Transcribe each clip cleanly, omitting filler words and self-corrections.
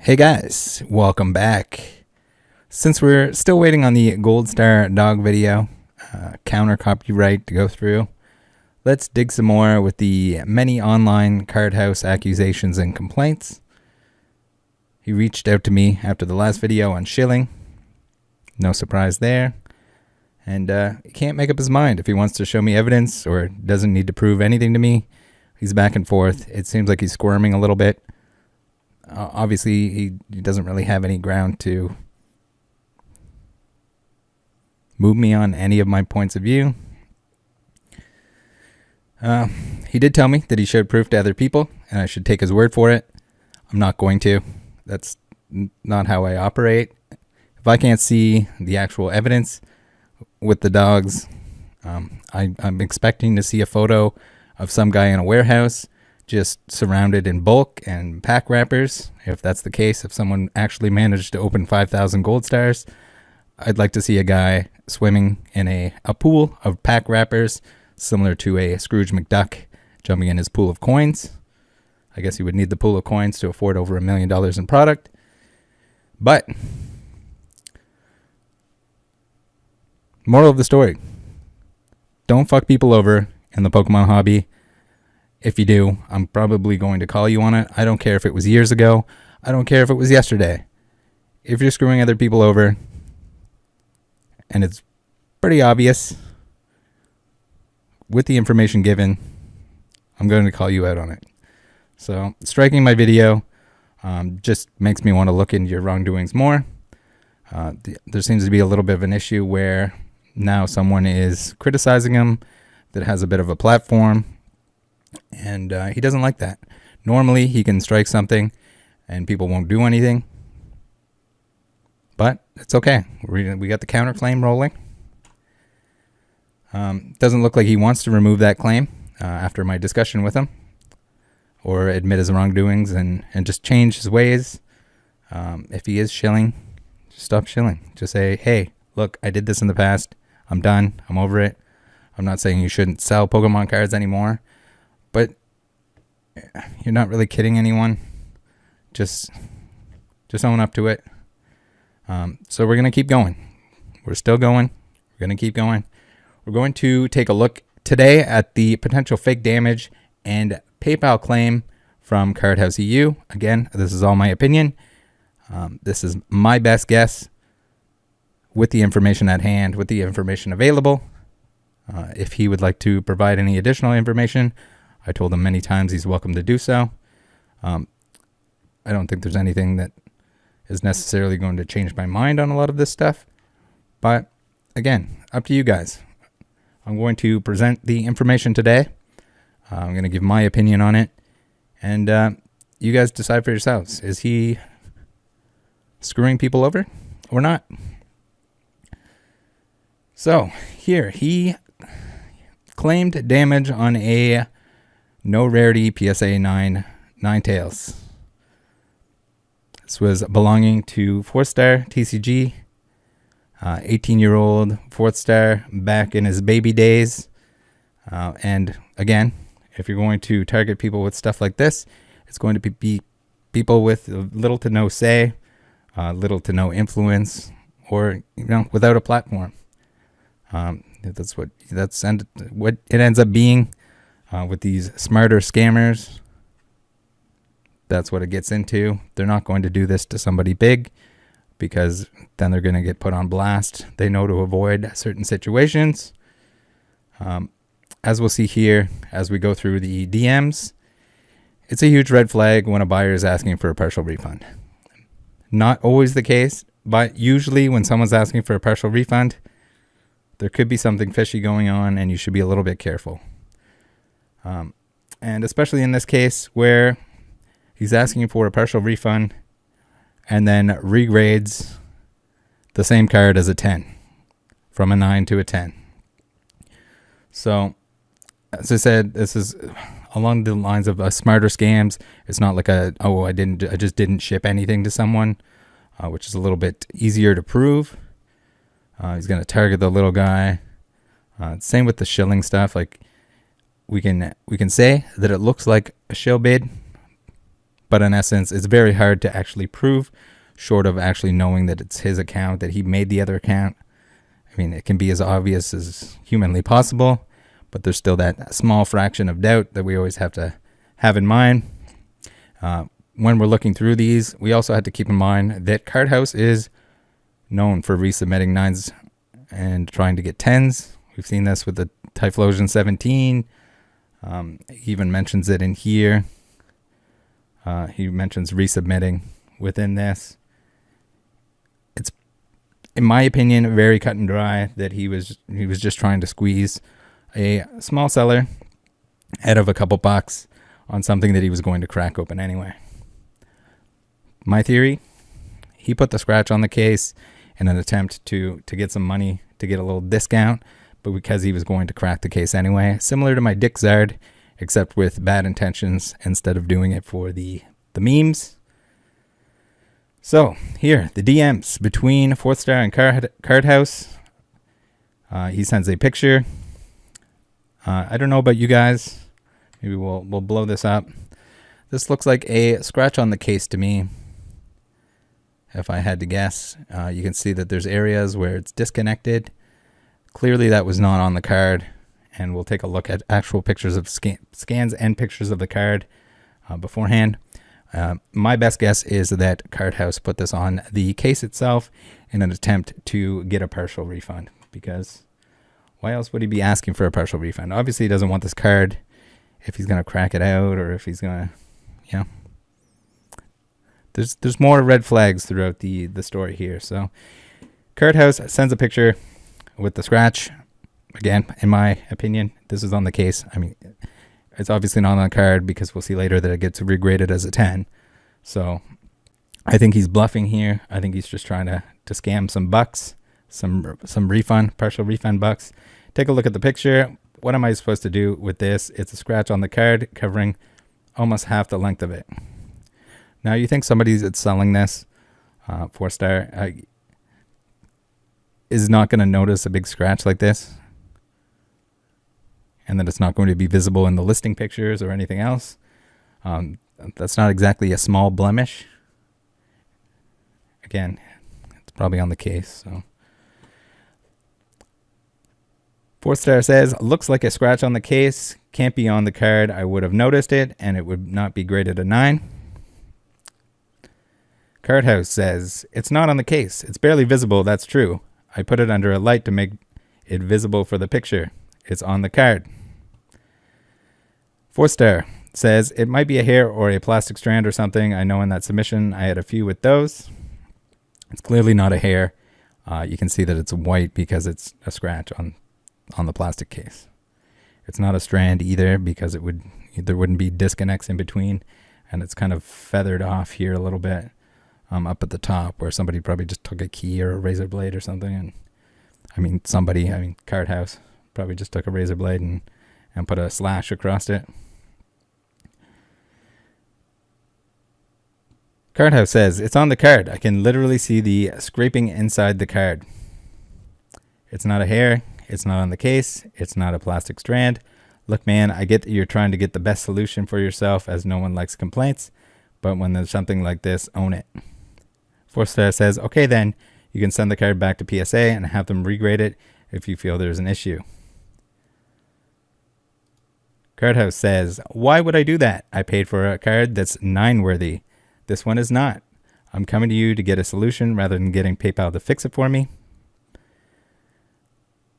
Hey guys, welcome back. Since we're still waiting on the Gold Star dog video, counter copyright to go through, let's dig some more with the many online card house accusations and complaints. He reached out to me after the last video on shilling. No surprise there. And he can't make up his mind if he wants to show me evidence or doesn't need to prove anything to me. He's back and forth. It seems like he's squirming a little bit. Obviously, he doesn't really have any ground to move me on any of my points of view. He did tell me that he showed proof to other people, and I should take his word for it. I'm not going to. That's not how I operate. If I can't see the actual evidence with the dogs, I'm expecting to see a photo of some guy in a warehouse just surrounded in bulk and pack wrappers. If that's the case, if someone actually managed to open 5,000 gold stars, I'd like to see a guy swimming in a pool of pack wrappers, similar to a Scrooge McDuck jumping in his pool of coins. I guess he would need the pool of coins to afford over $1 million in product. But moral of the story, don't fuck people over in the Pokemon hobby. If you do, I'm probably going to call you on it. I don't care if it was years ago. I don't care if it was yesterday. If you're screwing other people over, and it's pretty obvious with the information given, I'm going to call you out on it. So striking my video just makes me want to look into your wrongdoings more. There seems to be a little bit of an issue where now someone is criticizing him that has a bit of a platform, and he doesn't like that. Normally, he can strike something and people won't do anything. But it's okay. We got the counterclaim rolling. Doesn't look like he wants to remove that claim after my discussion with him, or admit his wrongdoings and just change his ways. If he is shilling, just stop shilling. Just say, hey, look, I did this in the past. I'm done. I'm over it. I'm not saying you shouldn't sell Pokemon cards anymore, but you're not really kidding anyone. Just own up to it. So we're going to keep going. We're still going. We're going to keep going. We're going to take a look today at the potential fake damage and PayPal claim from cardhouseeu. Again, this is all my opinion. This is my best guess with the information at hand, with the information available. If he would like to provide any additional information, I told him many times he's welcome to do so. I don't think there's anything that is necessarily going to change my mind on a lot of this stuff. But again, up to you guys. I'm going to present the information today. I'm going to give my opinion on it. And you guys decide for yourselves. Is he screwing people over or not? So here, he claimed damage on a no rarity PSA 9 Ninetales. This was belonging to 4-star TCG, 18-year-old 4th star back in his baby days. And again, if you're going to target people with stuff like this, it's going to be people with little to no say, little to no influence, or without a platform. That's what it ends up being with these smarter scammers. That's what it gets into. They're not going to do this to somebody big because then they're going to get put on blast. They know to avoid certain situations. As we'll see here, as we go through the DMs, it's a huge red flag when a buyer is asking for a partial refund. Not always the case, but usually when someone's asking for a partial refund, there could be something fishy going on and you should be a little bit careful. And especially in this case where he's asking for a partial refund and then regrades the same card as a 10, from a 9 to a 10. So, as I said, this is along the lines of smarter scams. It's not like I just didn't ship anything to someone, which is a little bit easier to prove. He's going to target the little guy. Same with the shilling stuff. Like we can say that it looks like a shill bid, But in essence, it's very hard to actually prove, short of actually knowing that it's his account, that he made the other account. I mean, it can be as obvious as humanly possible, but there's still that small fraction of doubt that we always have to have in mind. When we're looking through these, we also have to keep in mind that Cardhouse is known for resubmitting 9s and trying to get 10s. We've seen this with the Typhlosion 17. He even mentions it in here. He mentions resubmitting within this. It's, in my opinion, very cut and dry that he was just trying to squeeze a small seller out of a couple bucks on something that he was going to crack open anyway. My theory, he put the scratch on the case in an attempt to get some money, to get a little discount, but because he was going to crack the case anyway, similar to my Dick Zard, except with bad intentions instead of doing it for the memes. So here, the DMs between Fourth Star and Cardhouse. He sends a picture. I don't know about you guys. Maybe we'll blow this up. This looks like a scratch on the case to me. If I had to guess, you can see that there's areas where it's disconnected. Clearly that was not on the card, and we'll take a look at actual pictures of scans and pictures of the card beforehand. My best guess is that Cardhouse put this on the case itself in an attempt to get a partial refund, because why else would he be asking for a partial refund? Obviously he doesn't want this card if he's going to crack it out, or if he's going to, you know. There's more red flags throughout the story here. So Cardhouse sends a picture with the scratch. Again, in my opinion, this is on the case. I mean, it's obviously not on the card because we'll see later that it gets regraded as a 10. So I think he's bluffing here. I think he's just trying to scam some bucks, some refund, partial refund bucks. Take a look at the picture. What am I supposed to do with this? It's a scratch on the card covering almost half the length of it. Now, you think somebody that's selling this, 4 Star, is not going to notice a big scratch like this? And that it's not going to be visible in the listing pictures or anything else? That's not exactly a small blemish. Again, it's probably on the case. So 4 Star says, looks like a scratch on the case. Can't be on the card. I would have noticed it, and it would not be graded a 9. Cardhouse says, it's not on the case. It's barely visible, that's true. I put it under a light to make it visible for the picture. It's on the card. 4 Star says, it might be a hair or a plastic strand or something. I know in that submission I had a few with those. It's clearly not a hair. You can see that it's white because it's a scratch on the plastic case. It's not a strand either because there wouldn't be disconnects in between, and it's kind of feathered off here a little bit. Up at the top where somebody probably just took a key or a razor blade or something. And Cardhouse probably just took a razor blade and put a slash across it. Cardhouse says, it's on the card. I can literally see the scraping inside the card. It's not a hair. It's not on the case. It's not a plastic strand. Look, man, I get that you're trying to get the best solution for yourself, as no one likes complaints. But when there's something like this, own it. 4 Star says, okay then, you can send the card back to PSA and have them regrade it if you feel there's an issue. Cardhouse says, why would I do that? I paid for a card that's 9 worthy. This one is not. I'm coming to you to get a solution rather than getting PayPal to fix it for me.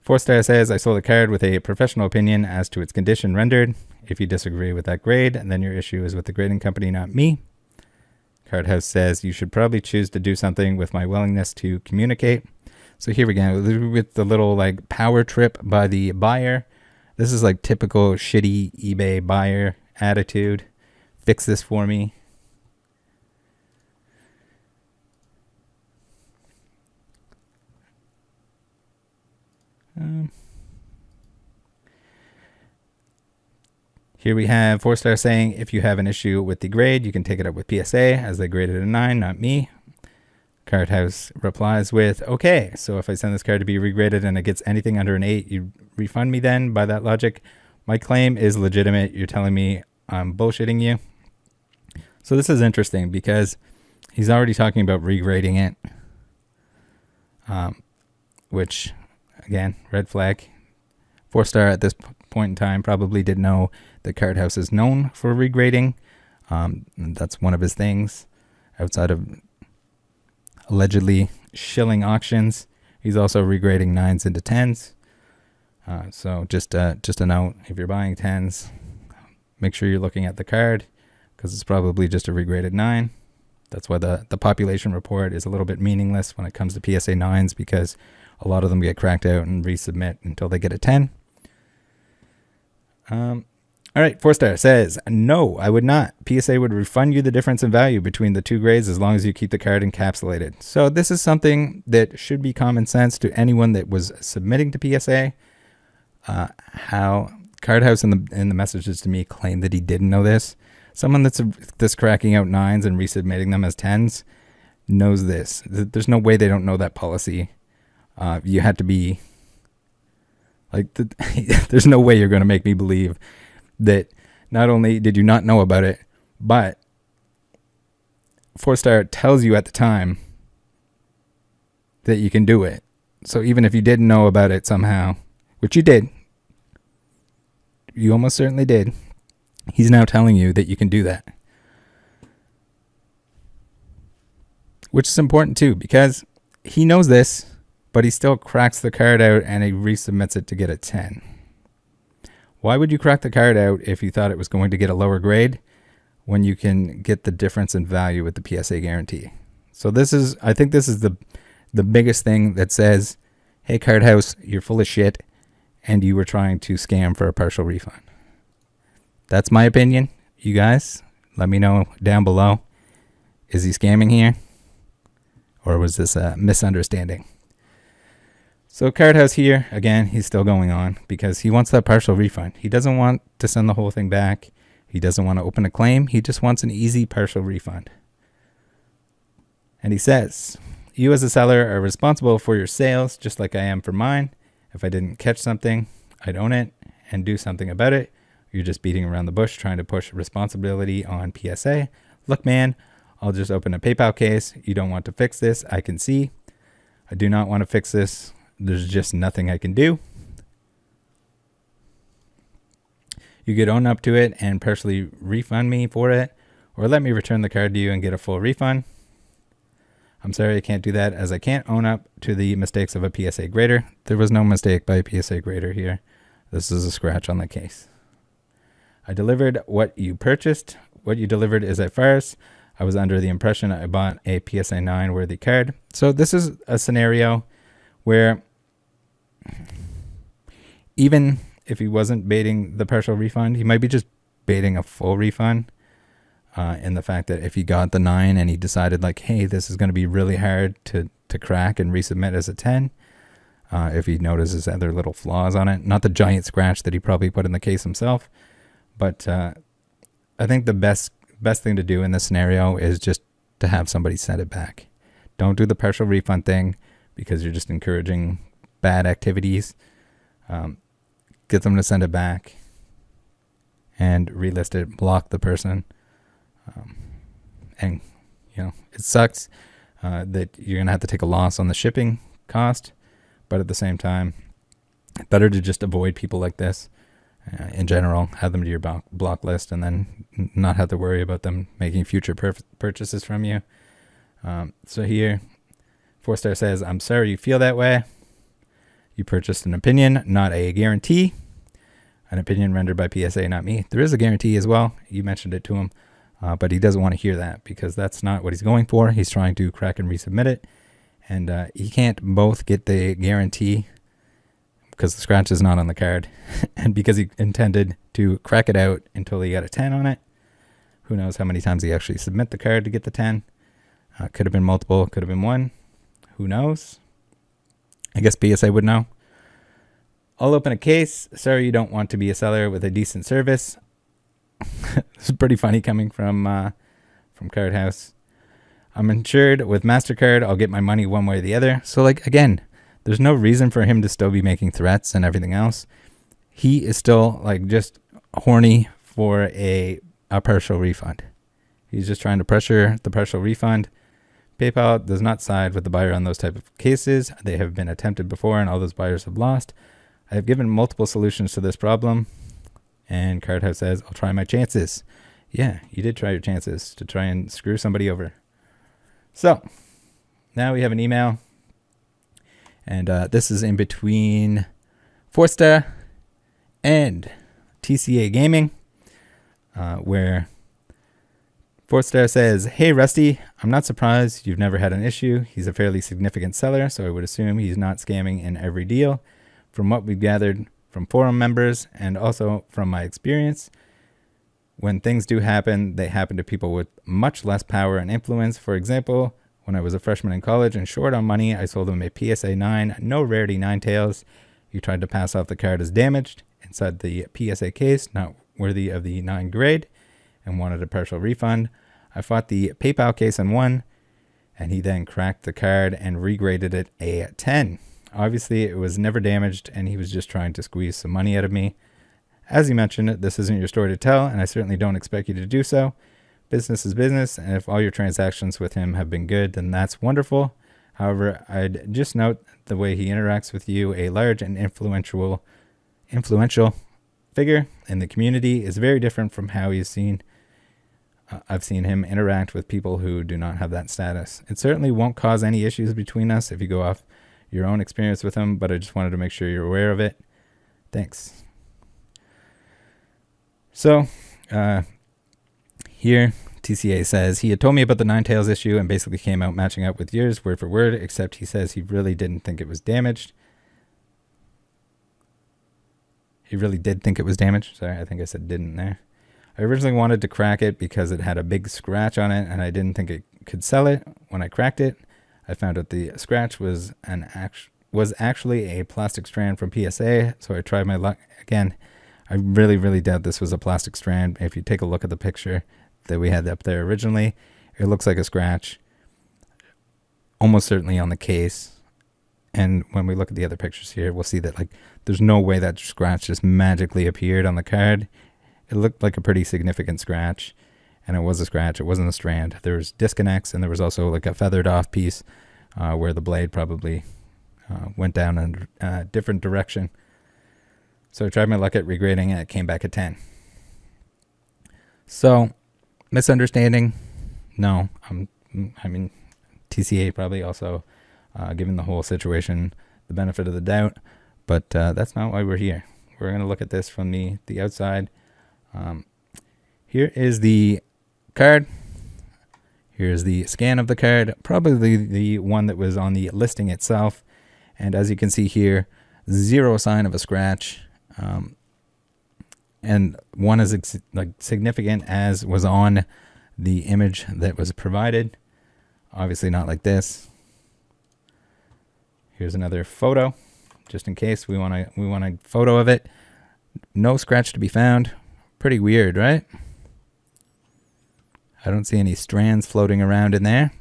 4 Star says, I sold the card with a professional opinion as to its condition rendered. If you disagree with that grade, then your issue is with the grading company, not me. Cardhouse says, you should probably choose to do something with my willingness to communicate. So here we go with the little like power trip by the buyer. This is like typical shitty eBay buyer attitude. Fix this for me. Here we have 4 Star saying, if you have an issue with the grade, you can take it up with PSA as they graded a 9, not me. Cardhouse replies with, okay, so if I send this card to be regraded and it gets anything under an 8, you refund me then? By that logic, my claim is legitimate. You're telling me I'm bullshitting you. So this is interesting because he's already talking about regrading it, which, again, red flag. 4-star at this point in time probably didn't know that Card House is known for regrading. That's one of his things outside of allegedly shilling auctions. He's also regrading 9s into 10s. So just a note, if you're buying 10s, make sure you're looking at the card because it's probably just a regraded 9. That's why the population report is a little bit meaningless when it comes to PSA 9s, because a lot of them get cracked out and resubmit until they get a 10. All right, 4-star says, no, I would not. PSA would refund you the difference in value between the two grades as long as you keep the card encapsulated. So this is something that should be common sense to anyone that was submitting to PSA. How Card House in the messages to me claimed that he didn't know this. Someone that's cracking out 9s and resubmitting them as 10s knows this. There's no way they don't know that policy. You had to be like, there's no way you're going to make me believe that not only did you not know about it, but 4-star tells you at the time that you can do it. So even if you didn't know about it somehow, which you did, you almost certainly did, he's now telling you that you can do that. Which is important too, because he knows this, but he still cracks the card out and he resubmits it to get a 10. Why would you crack the card out if you thought it was going to get a lower grade when you can get the difference in value with the PSA guarantee? So I think this is the biggest thing that says, hey, Card House, you're full of shit and you were trying to scam for a partial refund. That's my opinion. You guys, let me know down below. Is he scamming here? Or was this a misunderstanding? So Card House here, again, he's still going on because he wants that partial refund. He doesn't want to send the whole thing back. He doesn't want to open a claim. He just wants an easy partial refund. And he says, you as a seller are responsible for your sales just like I am for mine. If I didn't catch something, I'd own it and do something about it. You're just beating around the bush trying to push responsibility on PSA. Look, man, I'll just open a PayPal case. You don't want to fix this. I can see. I do not want to fix this. There's just nothing I can do. You could own up to it and partially refund me for it, or let me return the card to you and get a full refund. I'm sorry I can't do that, as I can't own up to the mistakes of a PSA grader. There was no mistake by a PSA grader here. This is a scratch on the case. I delivered what you purchased. What you delivered is a farce. I was under the impression I bought a PSA 9 worthy card. So this is a scenario where even if he wasn't baiting the partial refund, he might be just baiting a full refund, in the fact that if he got the 9 and he decided like, hey, this is going to be really hard to crack and resubmit as a 10, if he notices other little flaws on it, not the giant scratch that he probably put in the case himself, but I think the best thing to do in this scenario is just to have somebody send it back. Don't do the partial refund thing because you're just encouraging bad activities. Get them to send it back and relist it, block the person. And, you know, it sucks that you're going to have to take a loss on the shipping cost, but at the same time, better to just avoid people like this in general, have them to your block list and then not have to worry about them making future purchases from you. So here, 4-star says, I'm sorry you feel that way. You purchased an opinion, not a guarantee. An opinion rendered by PSA, not me. There is a guarantee as well. You mentioned it to him, but he doesn't want to hear that because that's not what he's going for. He's trying to crack and resubmit it, and he can't both get the guarantee because the scratch is not on the card and because he intended to crack it out until he got a 10 on it. Who knows how many times he actually submit the card to get the 10. Could have been multiple, could have been one. Who knows? I guess PSA would know. I'll open a case. Sorry you don't want to be a seller with a decent service. This is pretty funny coming from Card House. I'm insured with MasterCard. I'll get my money one way or the other. So like, again, there's no reason for him to still be making threats and everything else. He is still like just horny for a partial refund. He's just trying to pressure the partial refund. PayPal does not side with the buyer on those type of cases. They have been attempted before and all those buyers have lost. I have given multiple solutions to this problem. And CardHouse says, I'll try my chances. Yeah, you did try your chances to try and screw somebody over. So now we have an email. And this is in between Forsta and TCA Gaming, where Forsta says, hey, Rusty, I'm not surprised you've never had an issue. He's a fairly significant seller, so I would assume he's not scamming in every deal. From what we've gathered from forum members and also from my experience, when things do happen, they happen to people with much less power and influence. For example, when I was a freshman in college and short on money, I sold him a PSA 9, no rarity 9 tails. He tried to pass off the card as damaged inside the PSA case, not worthy of the 9 grade, and wanted a partial refund. I fought the PayPal case and won, and he then cracked the card and regraded it a 10. Obviously, it was never damaged, and he was just trying to squeeze some money out of me. As you mentioned, this isn't your story to tell, and I certainly don't expect you to do so. Business is business, and if all your transactions with him have been good, then that's wonderful. However, I'd just note the way he interacts with you, a large and influential figure in the community, is very different from how he's seen. I've seen him interact with people who do not have that status. It certainly won't cause any issues between us if you go off your own experience with him, but I just wanted to make sure you're aware of it. Thanks. So, here, TCA says, he had told me about the 9 tails issue and basically came out matching up with yours word for word, except he says he really didn't think it was damaged. He really did think it was damaged. Sorry, I think I said didn't there. I originally wanted to crack it because it had a big scratch on it and I didn't think it could sell it. When I cracked it, I found out the scratch was actually a plastic strand from PSA, so I tried my luck again. I really doubt this was a plastic strand. If you take a look at the picture that we had up there originally, it looks like a scratch, almost certainly on the case. And when we look at the other pictures here, we'll see that there's no way that scratch just magically appeared on the card. It looked like a pretty significant scratch, and it was a scratch. It wasn't a strand. There was disconnects, and there was also a feathered off piece where the blade probably went down in a different direction. So I tried my luck at regrading, and it came back at 10. So, misunderstanding? No. I mean, TCA probably also given the whole situation the benefit of the doubt, but that's not why we're here. We're going to look at this from the outside. Here is the card. Here's the scan of the card, probably the one that was on the listing itself. And as you can see here, zero sign of a scratch. And one is significant as was on the image that was provided. Obviously not like this. Here's another photo, just in case we want a photo of it. No scratch to be found. Pretty weird, right? I don't see any strands floating around in there.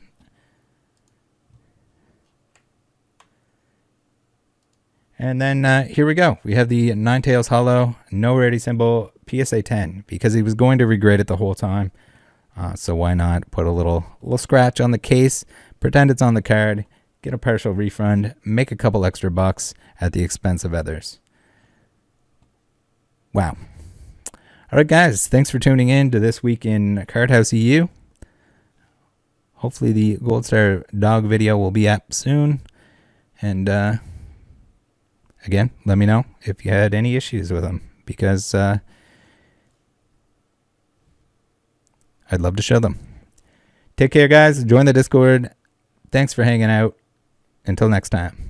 And then here we go. We have the 9 tails hollow, no rarity symbol, PSA 10, because he was going to regrade it the whole time. So why not put a little scratch on the case, pretend it's on the card, get a partial refund, make a couple extra bucks at the expense of others. Wow. All right, guys, thanks for tuning in to This Week in CardhouseEU. Hopefully the Gold Star dog video will be up soon. And again, let me know if you had any issues with them, because I'd love to show them. Take care, guys. Join the Discord. Thanks for hanging out. Until next time.